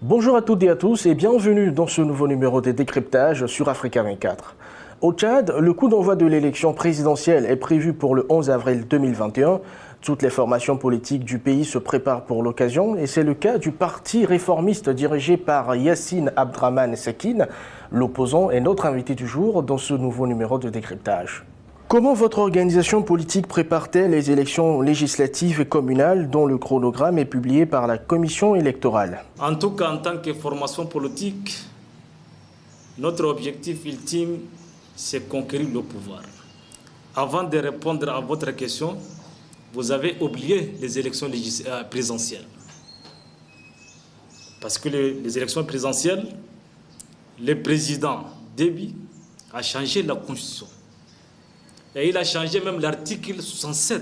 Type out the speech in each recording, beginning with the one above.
Bonjour à toutes et à tous et bienvenue dans ce nouveau numéro des décryptages sur Africa 24. Au Tchad, le coup d'envoi de l'élection présidentielle est prévu pour le 11 avril 2021. Toutes les formations politiques du pays se préparent pour l'occasion et c'est le cas du parti réformiste dirigé par Yassine Abdraman Sekine. L'opposant est notre invité du jour dans ce nouveau numéro de décryptage. Comment votre organisation politique prépare-t-elle les élections législatives et communales dont le chronogramme est publié par la commission électorale? En tout cas, en tant que formation politique, notre objectif ultime, c'est conquérir le pouvoir. Avant de répondre à votre question, vous avez oublié les élections présidentielles. Parce que les élections présidentielles, le président Déby a changé la constitution. Et il a changé même l'article 67.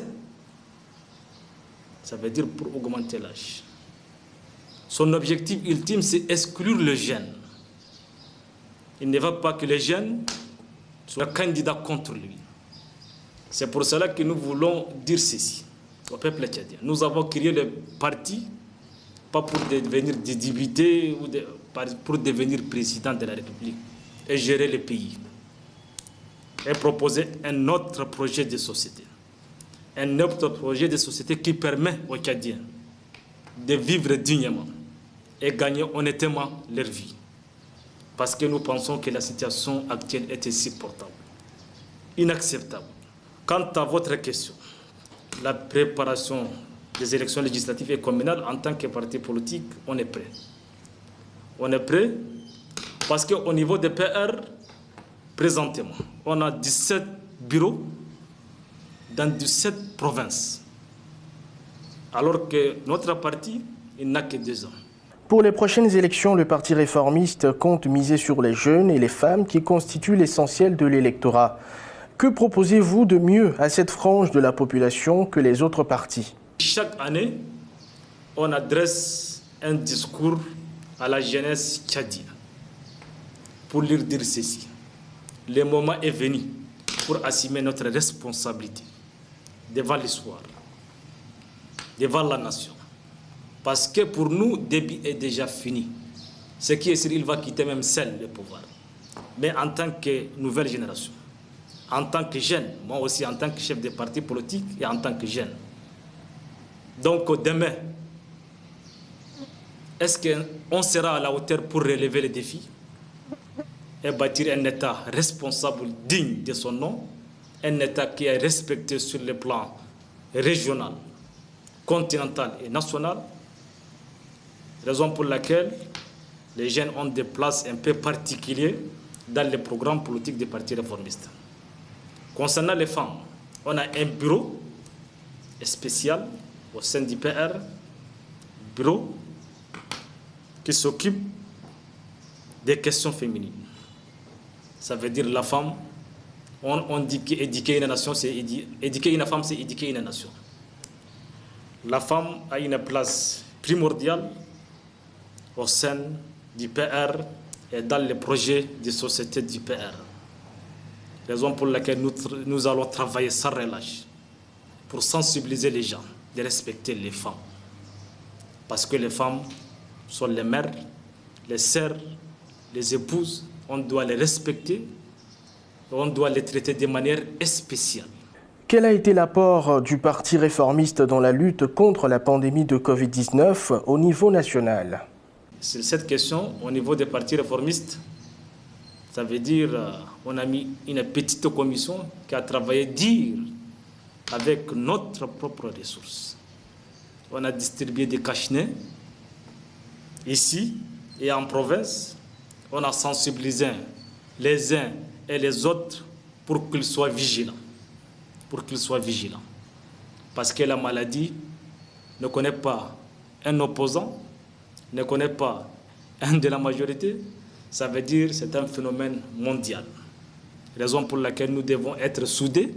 Ça veut dire pour augmenter l'âge. Son objectif ultime, c'est exclure le jeune. Il ne veut pas que les jeunes soient candidats contre lui. C'est pour cela que nous voulons dire ceci au peuple tchadien. Nous avons créé le parti, pas pour devenir des députés ou pour devenir président de la République et gérer le pays. Et proposer un autre projet de société. Un autre projet de société qui permet aux Tchadiens de vivre dignement et gagner honnêtement leur vie. Parce que nous pensons que la situation actuelle est insupportable, inacceptable. Quant à votre question, la préparation des élections législatives et communales en tant que parti politique, on est prêt. On est prêt parce qu'au niveau des PR, présentement, on a 17 bureaux dans 17 provinces. Alors que notre parti, il n'a que 2 ans. Pour les prochaines élections, le Parti réformiste compte miser sur les jeunes et les femmes qui constituent l'essentiel de l'électorat. Que proposez-vous de mieux à cette frange de la population que les autres partis? Chaque année, on adresse un discours à la jeunesse tchadienne pour leur dire ceci. Le moment est venu pour assumer notre responsabilité devant l'histoire, devant la nation. Parce que pour nous, Déby est déjà fini. Ce qui est sûr, il va quitter même seul le pouvoir. Mais en tant que nouvelle génération, en tant que jeune, moi aussi en tant que chef de parti politique et en tant que jeune. Donc demain, est-ce qu'on sera à la hauteur pour relever les défis et bâtir un État responsable, digne de son nom, un État qui est respecté sur le plan régional, continental et national, raison pour laquelle les jeunes ont des places un peu particulières dans les programmes politiques des partis réformistes. Concernant les femmes, on a un bureau spécial au sein du PR, bureau qui s'occupe des questions féminines. Ça veut dire la femme, on dit qu'éduquer une nation, c'est éduquer une femme, c'est éduquer une nation. La femme a une place primordiale au sein du PR et dans les projets de société du PR. Raison pour laquelle nous allons travailler sans relâche pour sensibiliser les gens, de respecter les femmes. Parce que les femmes sont les mères, les sœurs, les épouses. On doit les respecter et on doit les traiter de manière spéciale. Quel a été l'apport du Parti réformiste dans la lutte contre la pandémie de Covid-19 au niveau national? Sur cette question, au niveau des partis réformistes, ça veut dire qu'on a mis une petite commission qui a travaillé dur avec notre propre ressource. On a distribué des cache-nez ici et en province. On a sensibilisé les uns et les autres pour qu'ils soient vigilants. Parce que la maladie ne connaît pas un opposant, ne connaît pas un de la majorité. Ça veut dire que c'est un phénomène mondial. Raison pour laquelle nous devons être soudés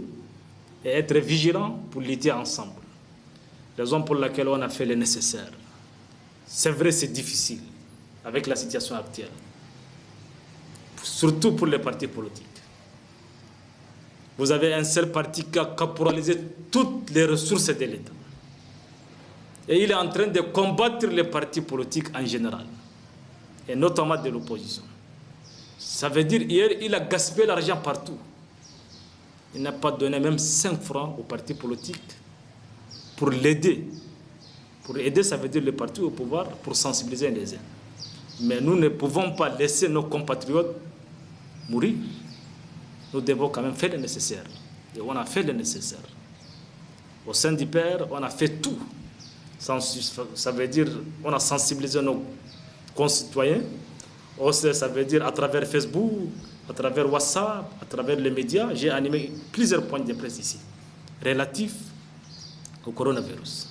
et être vigilants pour lutter ensemble. Raison pour laquelle on a fait le nécessaire. C'est vrai, c'est difficile avec la situation actuelle. Surtout pour les partis politiques. Vous avez un seul parti qui a caporalisé toutes les ressources de l'État. Et il est en train de combattre les partis politiques en général. et notamment de l'opposition. Ça veut dire hier, il a gaspillé l'argent partout. Il n'a pas donné même 5 francs aux partis politiques pour l'aider. Pour aider, ça veut dire le parti au pouvoir pour sensibiliser les uns. Mais nous ne pouvons pas laisser nos compatriotes mourir. Nous devons quand même faire le nécessaire. Et on a fait le nécessaire. Au sein du Père, on a fait tout. Ça veut dire on a sensibilisé nos concitoyens. Ça veut dire à travers Facebook, à travers WhatsApp, à travers les médias. J'ai animé plusieurs points de presse ici relatifs au coronavirus.